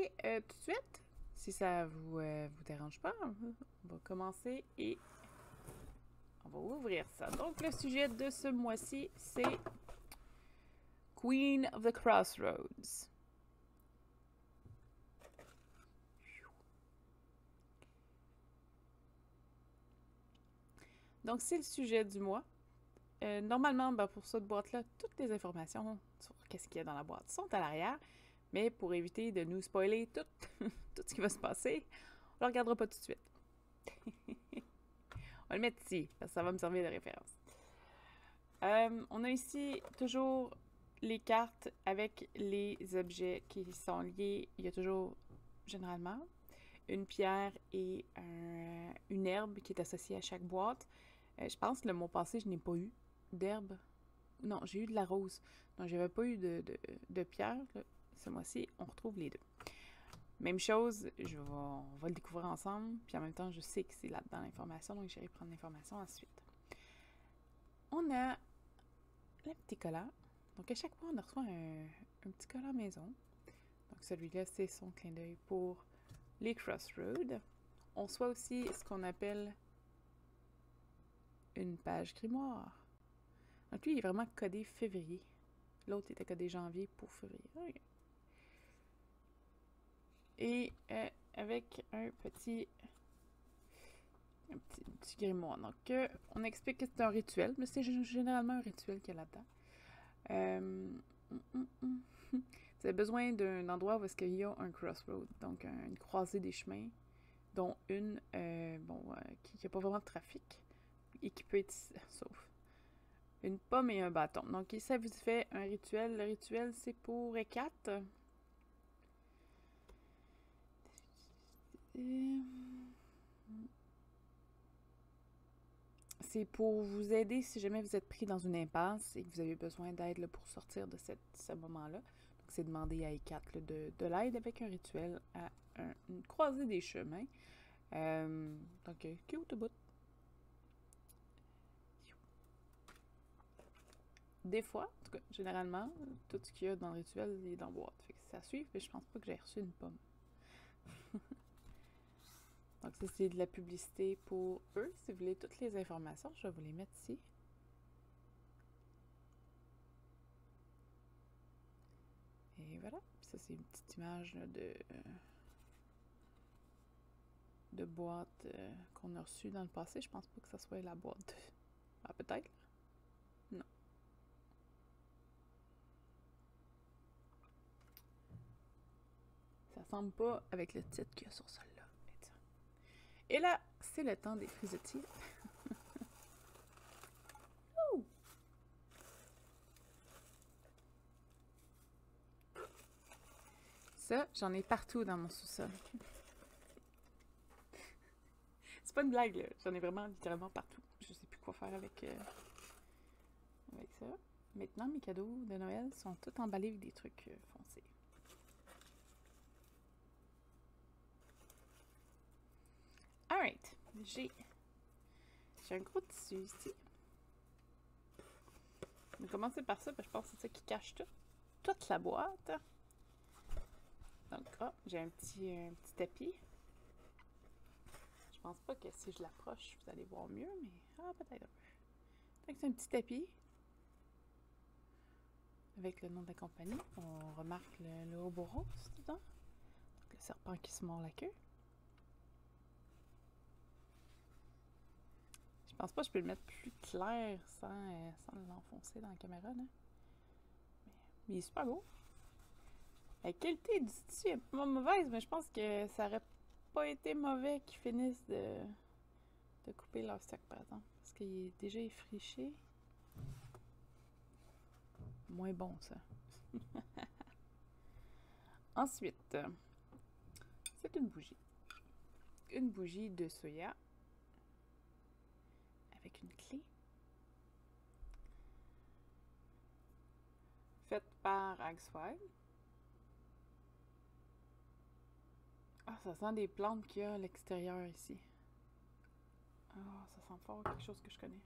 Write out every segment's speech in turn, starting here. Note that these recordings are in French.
commencer tout de suite, si ça vous dérange pas. On va commencer et on va ouvrir ça. Donc, le sujet de ce mois-ci, c'est Queen of the Crossroads. Donc, c'est le sujet du mois. Normalement, pour cette boîte-là, toutes les informations sur qu'est-ce qu'il y a dans la boîte sont à l'arrière. Mais pour éviter de nous spoiler tout, tout ce qui va se passer, on ne le regardera pas tout de suite. On va le mettre ici, parce que ça va me servir de référence. On a ici toujours les cartes avec les objets qui sont liés. Il y a toujours, généralement, une pierre et une herbe qui est associée à chaque boîte. Je pense que le mois passé, je n'ai pas eu d'herbe. Non, j'ai eu de la rose. Donc, j'avais pas eu de pierre. Là. Ce mois-ci, on retrouve les deux. Même chose, on va le découvrir ensemble. Puis en même temps, je sais que c'est là-dedans l'information, donc j'irai prendre l'information ensuite. On a le petit collant. Donc, à chaque fois, on reçoit un petit collant maison. Donc, celui-là, c'est son clin d'œil pour les Crossroads. On reçoit aussi ce qu'on appelle une page grimoire. Donc, lui, il est vraiment codé février. L'autre était codé janvier pour février. Okay. Et avec un petit grimoire. Donc, on explique que c'est un rituel, mais c'est généralement un rituel qu'il y a là-dedans. Vous avez besoin d'un endroit où est-ce qu'il y a un crossroad, donc une croisée des chemins, dont une qui n'a pas vraiment de trafic et qui peut être sauf une pomme et un bâton. Donc, ça vous fait un rituel. Le rituel, c'est pour Ekat. C'est pour vous aider si jamais vous êtes pris dans une impasse et que vous avez besoin d'aide pour sortir de ce moment-là. Donc, c'est demander à Ekat de l'aide avec un rituel à une croisée des chemins. Donc, cute au bout. Des fois, en tout cas, généralement, tout ce qu'il y a dans le rituel est dans la boîte. Fait que ça suit, mais je pense pas que j'ai reçu une pomme. Donc, ça, c'est de la publicité pour eux. Si vous voulez toutes les informations, je vais vous les mettre ici. Et voilà. Ça, c'est une petite image là, de boîte qu'on a reçue dans le passé. Je pense pas que ça soit la boîte. Ah, peut-être. Non. Ça ressemble pas avec le titre qu'il y a sur celle-là. Et là, c'est le temps des frisetiers. Ça, j'en ai partout dans mon sous-sol. C'est pas une blague, là. J'en ai vraiment littéralement partout. Je sais plus quoi faire avec ça. Maintenant, mes cadeaux de Noël sont tous emballés avec des trucs foncés. Alright. J'ai un gros tissu ici. On va commencer par ça, parce que je pense que c'est ça qui cache toute la boîte. Donc, j'ai un petit tapis. Je pense pas que si je l'approche, vous allez voir mieux, mais peut-être un peu. Donc, c'est un petit tapis avec le nom de la compagnie. On remarque le Ouroboros dedans. Donc, le serpent qui se mord la queue. Je pense pas que je peux le mettre plus clair sans l'enfoncer dans la caméra, là. Mais il est super beau. La qualité du tissu est pas mauvaise, mais je pense que ça aurait pas été mauvais qu'ils finissent de couper leur stock, par exemple. Parce qu'il est déjà effriché. Moins bon, ça. Ensuite, c'est une bougie. Une bougie de soya. Avec une clé. Faite par Axwell. Ah, ça sent des plantes qu'il y a à l'extérieur ici. Ah, ça sent fort quelque chose que je connais.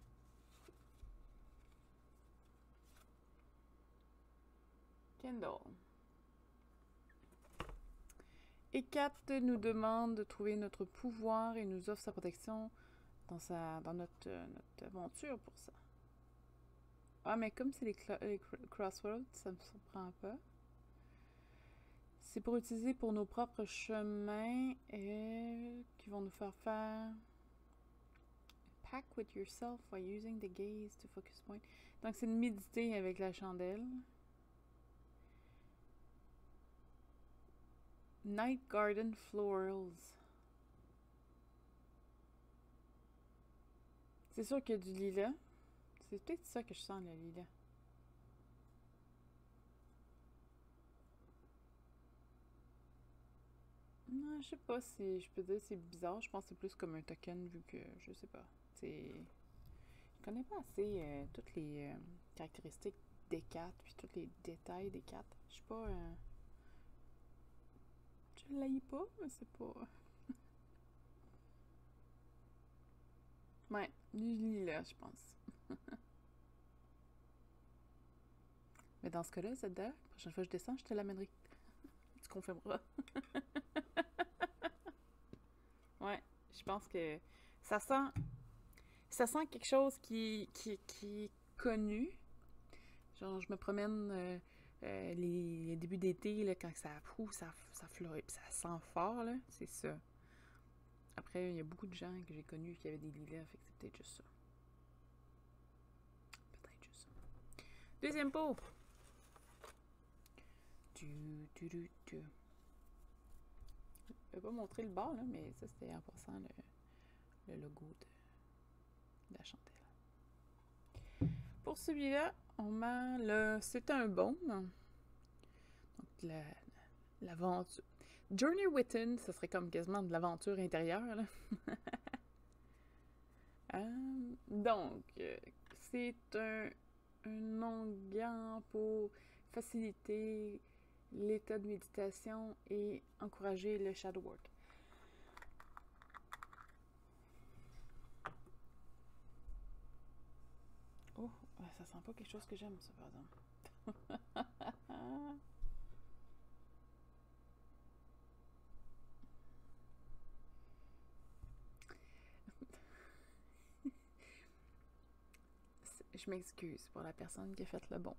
Kindle. Hécate nous demande de trouver notre pouvoir et nous offre sa protection dans notre aventure pour ça. Ah, mais comme c'est les crossroads, ça me surprend pas. C'est pour utiliser pour nos propres chemins qui vont nous faire faire... Pack with yourself while using the gaze to focus point. Donc, c'est de méditer avec la chandelle. Night Garden Florals. C'est sûr qu'il y a du lilas. C'est peut-être ça que je sens, le lilas. Non, je sais pas si je peux dire c'est bizarre. Je pense que c'est plus comme un token vu que je sais pas. C'est. Je connais pas assez toutes les caractéristiques des cartes puis tous les détails des cartes. Je sais pas. Je l'haïs pas, mais c'est pas. Ouais, du lilas, je pense. Mais dans ce cas-là, Zelda, la prochaine fois que je descends, je te l'amènerai. Tu confirmeras. Ouais, je pense que ça sent, ça sent quelque chose qui est connu. Genre, je me promène les débuts d'été, là, quand ça pousse, ça fleurit, puis ça sent fort, là. C'est ça. Après, il y a beaucoup de gens que j'ai connus qui avaient des lilas, fait que c'est peut-être juste ça. Peut-être juste ça. Deuxième pot. Je vais pas montrer le bord, là, mais ça, c'était en passant le logo de la chandelle. Pour celui-là, on met le... C'est un baume. Donc, l'aventure. Journey Within, ça serait comme quasiment de l'aventure intérieure, là. Donc, c'est un onguent pour faciliter l'état de méditation et encourager le shadow work. Oh, ça sent pas quelque chose que j'aime, ça, par exemple. Je m'excuse pour la personne qui a fait le bon.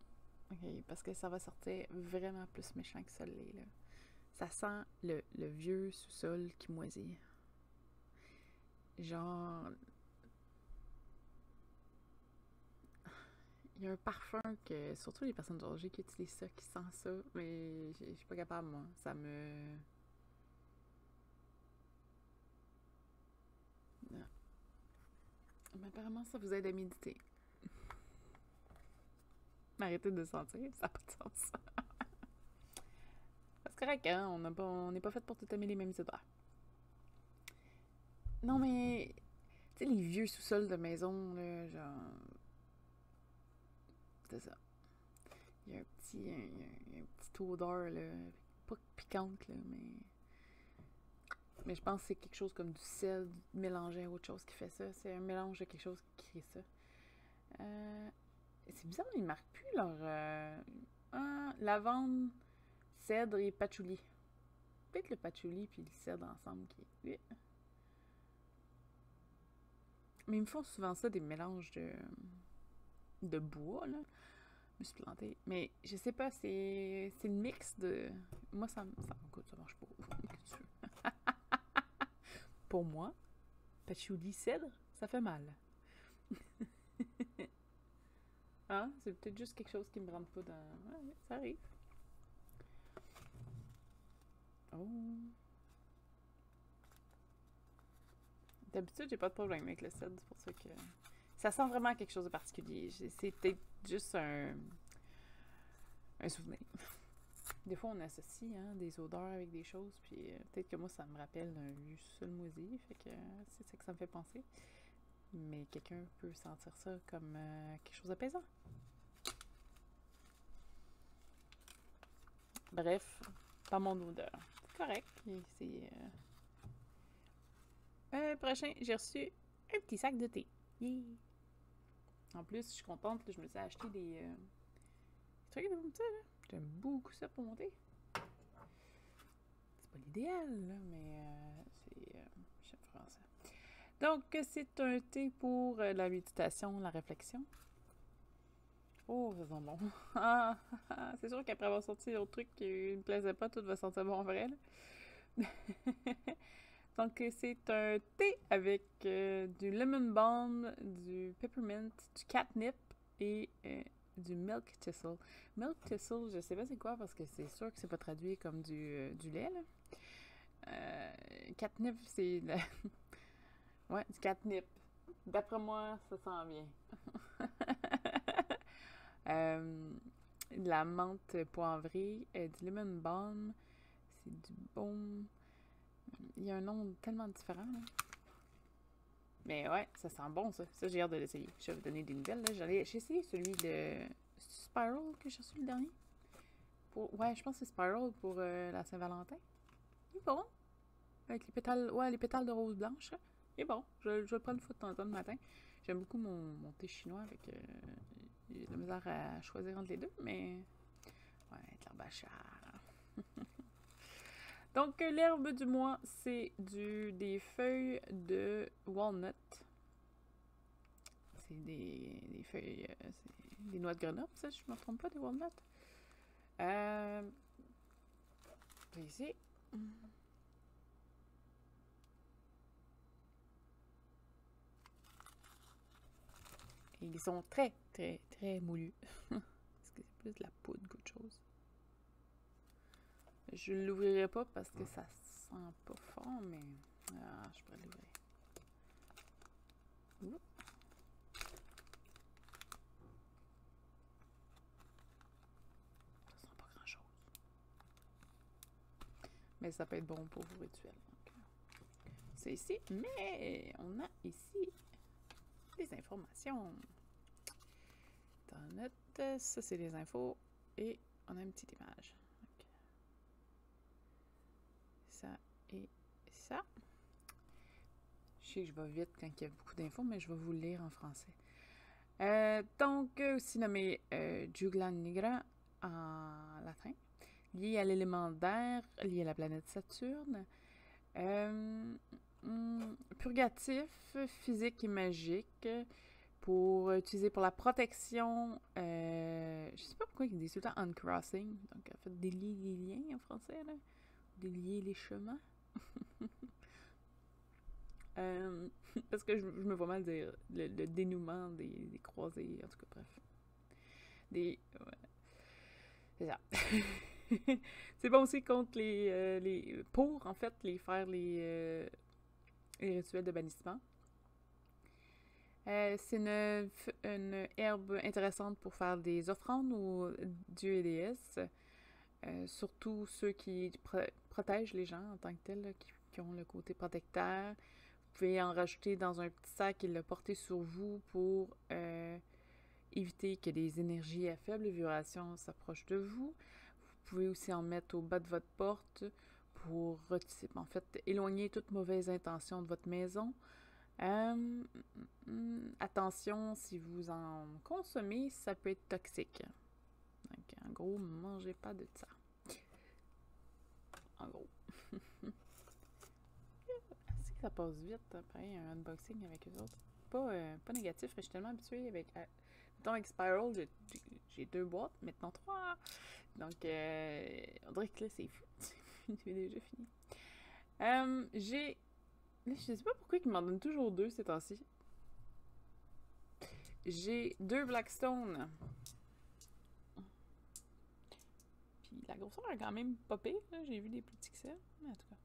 Okay, parce que ça va sortir vraiment plus méchant que ça l'est, là. Ça sent le vieux sous-sol qui moisit. Genre... Il y a un parfum que... Surtout les personnes âgées qui utilisent ça, qui sentent ça. Mais je suis pas capable, moi. Ça me... Non. Mais apparemment, ça vous aide à méditer. Arrêtez de sentir, ça n'a pas de sens. C'est correct, hein? On n'est pas fait pour tout aimer les mêmes odeurs. Non, mais... Tu sais, les vieux sous-sols de maison, là, genre... C'est ça. Il y a un une petite odeur, là, pas piquante, là, mais je pense que c'est quelque chose comme du sel mélangé à autre chose qui fait ça. C'est un mélange de quelque chose qui crée ça. C'est bizarre, ils ne marquent plus leur... lavande, cèdre et patchouli. Peut-être le patchouli puis le cèdre ensemble qui est... Oui. Mais ils me font souvent ça, des mélanges de bois, là. Je me suis plantée. Mais je sais pas, c'est le mix de... Moi, écoute, ça marche pas. Pour moi, patchouli cèdre, ça fait mal. Ah, c'est peut-être juste quelque chose qui me rentre pas dans... Ouais, ça arrive. Oh. D'habitude, j'ai pas de problème avec le cèdre, c'est pour ça que... Ça sent vraiment quelque chose de particulier. C'est peut-être juste un souvenir. Des fois, on associe des odeurs avec des choses, puis peut-être que moi, ça me rappelle un lieu seul moisi, fait que c'est ça que ça me fait penser. Mais quelqu'un peut sentir ça comme quelque chose d'apaisant. Bref, pas mon odeur. C'est correct. Prochain, j'ai reçu un petit sac de thé. Yeah. En plus, je suis contente que je me suis acheté des trucs comme ça, là. J'aime beaucoup ça pour mon thé. pas l'idéal, là, mais j'aime vraiment ça. Donc, c'est un thé pour la méditation, la réflexion. Oh, ça sent bon. C'est sûr qu'après avoir sorti l'autre truc qui ne me plaisait pas, tout va sentir bon vrai, là. Donc, c'est un thé avec du lemon balm, du peppermint, du catnip et du milk thistle. Milk thistle, je sais pas c'est quoi parce que c'est sûr que c'est pas traduit comme du lait, là. Catnip, c'est... ouais, du catnip. D'après moi, ça sent bien. De la menthe poivrée, du lemon balm, c'est du baume. Il y a un nom tellement différent, là. Mais ouais, ça sent bon, ça. Ça, j'ai hâte de l'essayer. Je vais vous donner des nouvelles, là. J'ai essayé celui de Spiral que j'ai reçu le dernier. Ouais, je pense que c'est Spiral pour la Saint-Valentin. Il est bon. Avec les pétales, ouais, les pétales de rose blanche, là. Il est bon. Je vais le prendre une fois de temps en temps le matin. J'aime beaucoup mon thé chinois avec... j'ai de la misère à choisir entre les deux, mais... ouais, de l'herbachère. Donc, l'herbe du mois, c'est des feuilles de walnut. C'est des feuilles... c'est des noix de Grenoble, ça, je ne me trompe pas, des walnuts. Ici. Et ils sont très, très, très moulus. Parce que c'est plus de la poudre qu'autre chose. Je ne l'ouvrirai pas parce que ça sent pas fort, mais... je pourrais l'ouvrir. Ça sent pas grand-chose. Mais ça peut être bon pour vos rituels. C'est ici. Mais on a ici des informations. Dans notre... ça, c'est les infos. Et on a une petite image. Okay. Ça et ça. Je sais que je vais vite quand il y a beaucoup d'infos, mais je vais vous le lire en français. Donc, aussi nommé Jugla Nigra en latin, lié à l'élément d'air, lié à la planète Saturne. Purgatif, physique et magique, pour utiliser pour la protection. Je sais pas pourquoi ils disent tout le temps uncrossing, donc en fait délier les liens en français, là. Délier les chemins. Parce que je me vois mal dire le dénouement des croisés, en tout cas, bref. Ouais. C'est ça. C'est bon aussi contre pour, en fait, faire les rituels de bannissement. C'est une herbe intéressante pour faire des offrandes aux dieux et déesses. Surtout ceux qui protègent les gens en tant que tels, là, qui ont le côté protecteur. Vous pouvez en rajouter dans un petit sac et le porter sur vous pour éviter que des énergies à faible vibration s'approchent de vous. Vous pouvez aussi en mettre au bas de votre porte pour en fait, éloigner toute mauvaise intention de votre maison. Attention, si vous en consommez, ça peut être toxique. Donc, en gros, mangez pas de ça. En gros. C'est que ça passe vite après un unboxing avec eux autres. Pas négatif, je suis tellement habituée avec... mettons, avec Spiral, j'ai 2 boîtes, maintenant 3. Donc, on dirait que là, c'est fou. C'est déjà fini. J'ai... Là, je sais pas pourquoi ils m'en donnent toujours 2 ces temps-ci. J'ai 2 Blackstone. Puis la grosseur est quand même pas pire. J'ai vu des plus petits que ça. Mais en tout cas,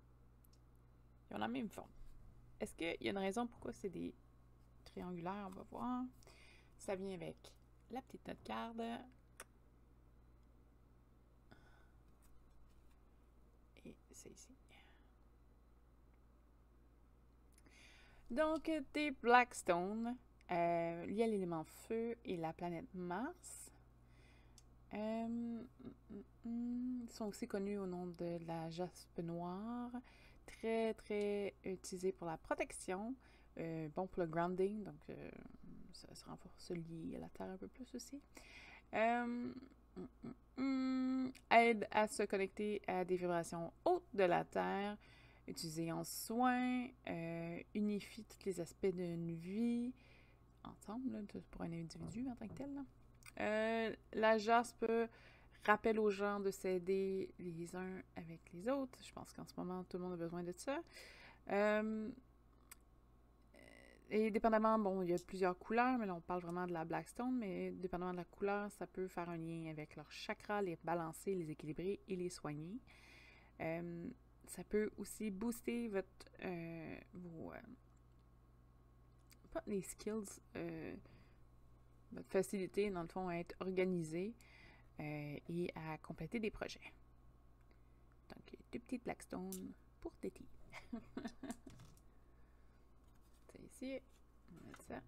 ils ont la même forme. Est-ce qu'il y a une raison pourquoi c'est des triangulaires? On va voir. Ça vient avec la petite note carte. Et c'est ici. Donc, des Blackstone liés à l'élément feu et la planète Mars. Ils sont aussi connus au nom de la jaspe noire. Très, très utilisé pour la protection. Bon pour le grounding, donc ça renforce lié à la Terre un peu plus aussi. Aide à se connecter à des vibrations hautes de la Terre. Utilisé en soins. Unifie tous les aspects d'une vie. Ensemble, là, pour un individu en tant que tel. Là. La jaspe rappelle aux gens de s'aider les uns avec les autres. Je pense qu'en ce moment, tout le monde a besoin de ça. Et dépendamment, bon, il y a plusieurs couleurs, mais là, on parle vraiment de la Blackstone, mais dépendamment de la couleur, ça peut faire un lien avec leurs chakras, les balancer, les équilibrer et les soigner. Ça peut aussi booster vos pas les skills, votre facilité, dans le fond, à être organisé et à compléter des projets. Donc, deux petites Blackstone pour Téti. C'est ici. On va mettre ça.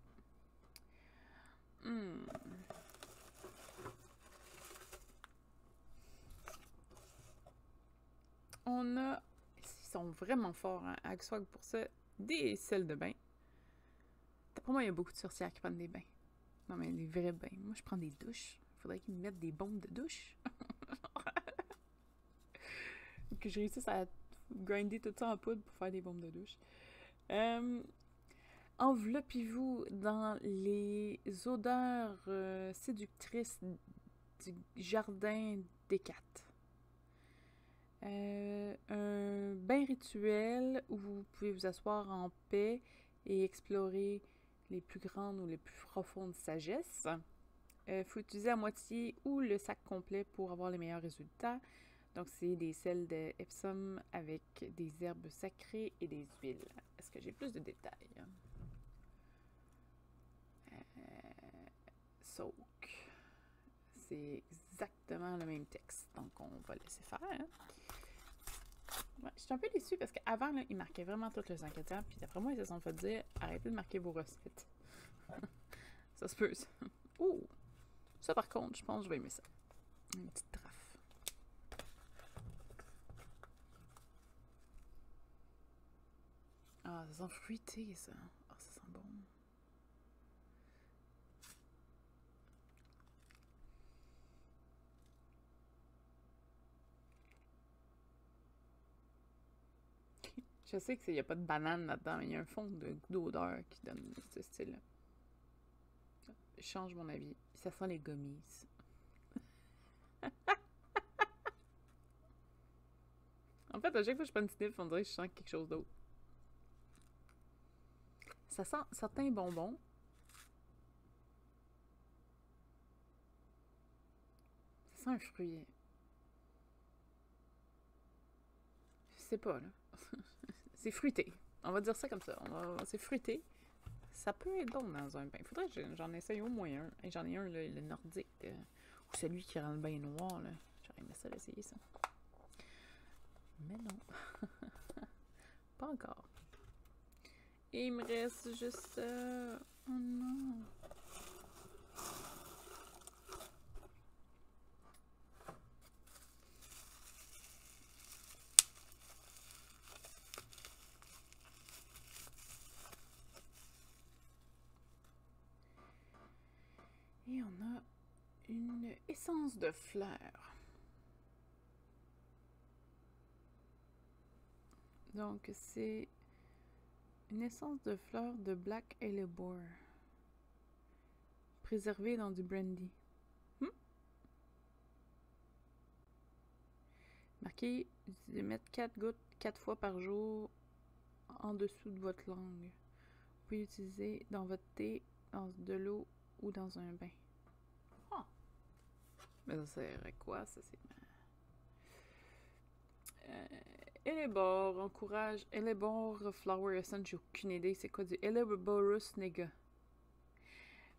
On a, ils sont vraiment forts hein, à Axwag pour ça, des sels de bain. Pour moi, il y a beaucoup de sorcières qui prennent des bains. Non, mais des vrais bains. Moi, je prends des douches. Il faudrait qu'ils me mettent des bombes de douche. Que je réussisse à grinder tout ça en poudre pour faire des bombes de douche. Enveloppez-vous dans les odeurs séductrices du jardin d'Hécate. Un bain rituel où vous pouvez vous asseoir en paix et explorer les plus grandes ou les plus profondes sagesses. Faut utiliser à moitié ou le sac complet pour avoir les meilleurs résultats. Donc, c'est des sels de Epsom avec des herbes sacrées et des huiles. Est-ce que j'ai plus de détails? Soak. C'est exactement le même texte. Donc, on va laisser faire. Hein? Ouais, je suis un peu déçue parce qu'avant, il marquait vraiment tous les ingrédients. Puis d'après moi, ils se sont fait dire arrêtez de marquer vos recettes. Ça se peut, ça. Ouh! Ça, par contre, je pense que je vais aimer ça. Une petite traffe. Ah, ça sent fruité, ça. Ah, ça sent bon. Je sais qu'il n'y a pas de banane là-dedans, mais il y a un fond d'odeur qui donne ce style-là. Je change mon avis. Ça sent les gummies. En fait, à chaque fois que je prends une sniff, on dirait que je sens quelque chose d'autre. Ça sent certains bonbons. Ça sent un fruit. Je sais pas, là. C'est fruité. On va dire ça comme ça. C'est fruité. Ça peut être bon dans un bain. Faudrait que j'en essaye au moins un. Et j'en ai un, le nordique. Ou celui qui rend le bain noir, là. J'aurais aimé ça d'essayer ça. Mais non. Pas encore. Et il me reste juste... Oh non. Et on a une essence de fleurs. Donc, c'est une essence de fleurs de Black Hellebore. Préservée dans du brandy. Marqué de mettre 4 gouttes 4 fois par jour en dessous de votre langue. Vous pouvez l'utiliser dans votre thé, dans de l'eau ou dans un bain. Oh. Mais ça serait quoi, ça? C'est... Hellebore encourage... Hellebore Flower Essence, j'ai aucune idée. C'est quoi du Helleborus nega?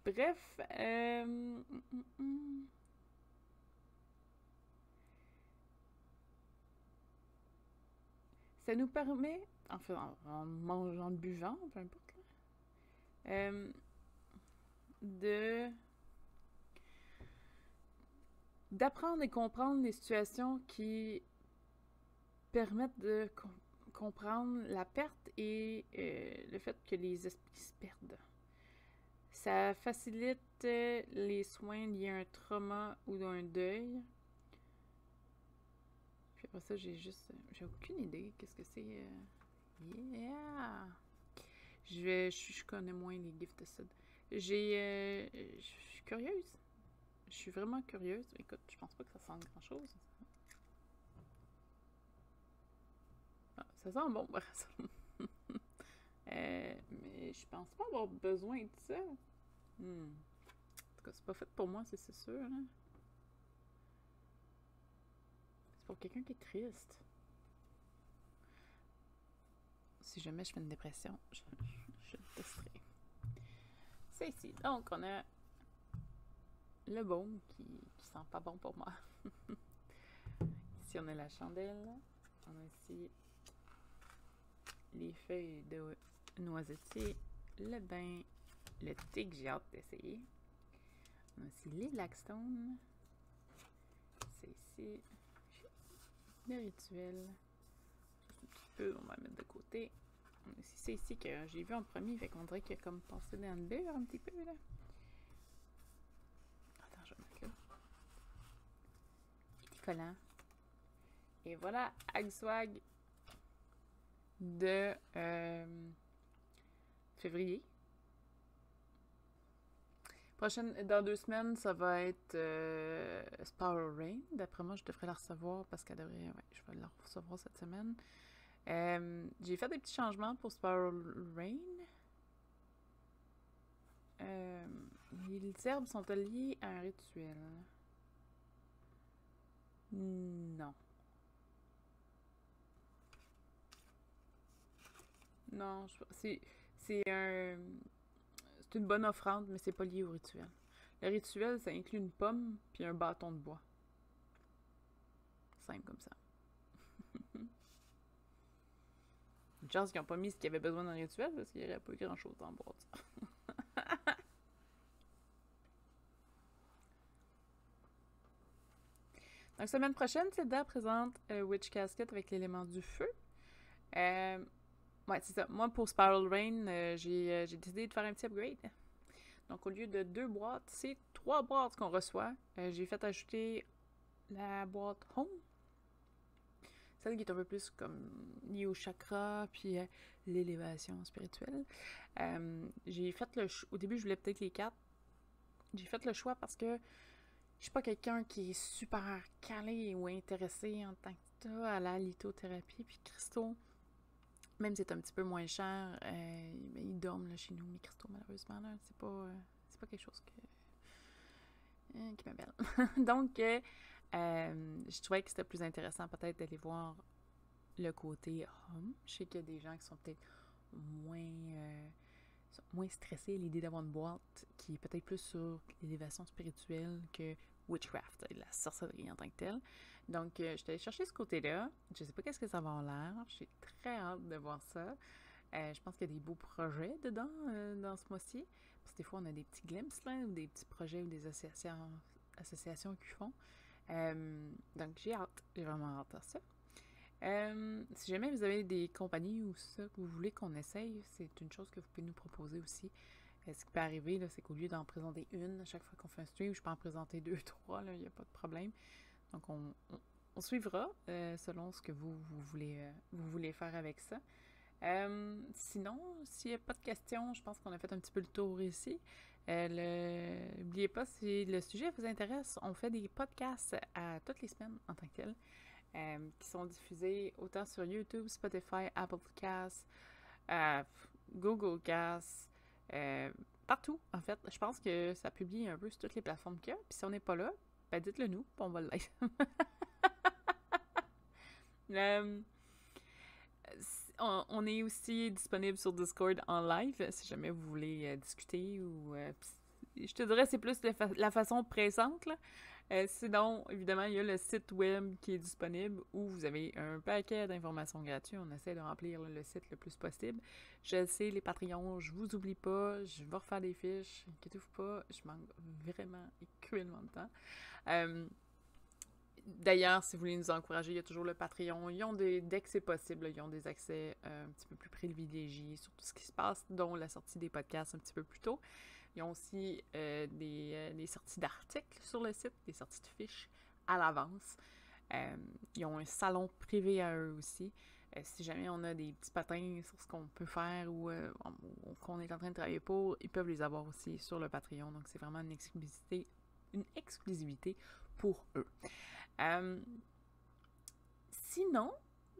Bref, ça nous permet, en mangeant, en buvant, peu importe, là, d'apprendre et comprendre les situations qui permettent de comprendre la perte et le fait que les esprits se perdent. Ça facilite les soins liés à un trauma ou à un deuil. Puis après ça, j'ai aucune idée. Qu'est-ce que c'est? Yeah! Je connais moins les gifts acid. Je suis curieuse. Je suis vraiment curieuse. Écoute, je pense pas que ça sente grand-chose. Ah, ça sent bon, par exemple. Mais je pense pas avoir besoin de ça. En tout cas, c'est pas fait pour moi, c'est sûr. Hein? C'est pour quelqu'un qui est triste. Si jamais je fais une dépression, je le testerai. C'est ici. Donc, on a le baume qui sent pas bon pour moi. Ici, on a la chandelle. On a ici les feuilles de noisetier, le bain, le thé que j'ai hâte d'essayer. On a aussi les Blackstone. C'est ici. Le rituel. Juste un petit peu, on va le mettre de côté. On a aussi c'est ici que j'ai vu en premier, fait qu'on dirait qu'il y a comme passé dans le beurre un petit peu là. Attends, je vais mettre là. Petit collant. Et voilà, Agswag de février. Dans 2 semaines, ça va être Sparrow Rain. D'après moi, je devrais la recevoir parce qu'elle devrait. Ouais, je vais la recevoir cette semaine. J'ai fait des petits changements pour Sparrow Rain. Les herbes sont liées à un rituel. Non. Non, c'est une bonne offrande, mais c'est pas lié au rituel. Le rituel, ça inclut une pomme puis un bâton de bois. Simple comme ça. Une chance qu'ils n'ont pas mis ce qu'il y avait besoin d'un rituel parce qu'il n'y aurait pas eu grand chose dans le boîte. Donc, semaine prochaine, Zelda présente Witch Casket avec l'élément du feu. Ouais, c'est ça. Moi, pour Spiral Rain, j'ai décidé de faire un petit upgrade. Donc, au lieu de 2 boîtes, c'est 3 boîtes qu'on reçoit. J'ai fait ajouter la boîte Home. Celle qui est un peu plus comme liée au chakra, puis l'élévation spirituelle. J'ai fait au début, je voulais peut-être les 4. J'ai fait le choix parce que je suis pas quelqu'un qui est super calé ou intéressé en tant que ça à la lithothérapie. Puis cristaux, même si c'est un petit peu moins cher, ils dorment là, chez nous, mes cristaux, malheureusement. Là, c'est pas quelque chose qui m'appelle. Donc, je trouvais que c'était plus intéressant peut-être d'aller voir le côté home. Je sais qu'il y a des gens qui sont peut-être moins stressés à l'idée d'avoir une boîte qui est peut-être plus sur l'élévation spirituelle que witchcraft, la sorcellerie en tant que telle. Donc, je suis allée chercher ce côté-là. Je sais pas qu'est-ce que ça va avoir l'air. J'ai très hâte de voir ça. Je pense qu'il y a des beaux projets dedans, dans ce mois-ci. Parce que des fois, on a des petits glimpses, là, ou des petits projets ou des associations qui font. Donc, j'ai hâte. J'ai vraiment hâte à ça. Si jamais vous avez des compagnies ou ça que vous voulez qu'on essaye, c'est une chose que vous pouvez nous proposer aussi. Ce qui peut arriver, là, c'est qu'au lieu d'en présenter une à chaque fois qu'on fait un stream, je peux en présenter 2, 3, il n'y a pas de problème. Donc, on suivra selon ce que vous voulez faire avec ça. Sinon, s'il n'y a pas de questions, je pense qu'on a fait un petit peu le tour ici. N'oubliez pas, si le sujet vous intéresse, on fait des podcasts à toutes les semaines en tant que tel. Qui sont diffusés autant sur YouTube, Spotify, Apple Podcasts, Google Casts, partout, en fait. Je pense que ça publie un peu sur toutes les plateformes qu'il y a. Puis si on n'est pas là, ben dites-le nous, puis on va le live. On est aussi disponible sur Discord en live, si jamais vous voulez discuter ou... je te dirais c'est plus la façon présente, là. Sinon, évidemment, il y a le site web qui est disponible où vous avez un paquet d'informations gratuites. On essaie de remplir le site le plus possible. Je sais, les Patreons, je vous oublie pas. Je vais refaire des fiches. Inquiétez-vous pas, je manque vraiment et cruellement de temps. D'ailleurs, si vous voulez nous encourager, il y a toujours le Patreon. Dès que c'est possible, ils ont des accès un petit peu plus privilégiés sur tout ce qui se passe, dont la sortie des podcasts un petit peu plus tôt. Ils ont aussi des sorties d'articles sur le site, des sorties de fiches à l'avance. Ils ont un salon privé à eux aussi. Si jamais on a des petits patins sur ce qu'on peut faire ou qu'on est en train de travailler pour, ils peuvent les avoir aussi sur le Patreon. Donc, c'est vraiment une exclusivité pour eux. Sinon,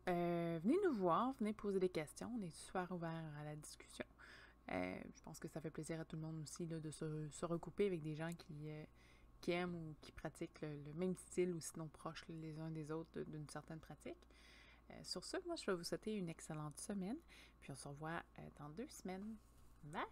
venez nous voir, venez poser des questions. On est super ouverts à la discussion. Je pense que ça fait plaisir à tout le monde aussi là, de se recouper avec des gens qui aiment ou qui pratiquent le même style ou sinon proches les uns des autres d'une certaine pratique. Sur ce, moi, je vais vous souhaiter une excellente semaine. Puis on se revoit dans 2 semaines. Bye!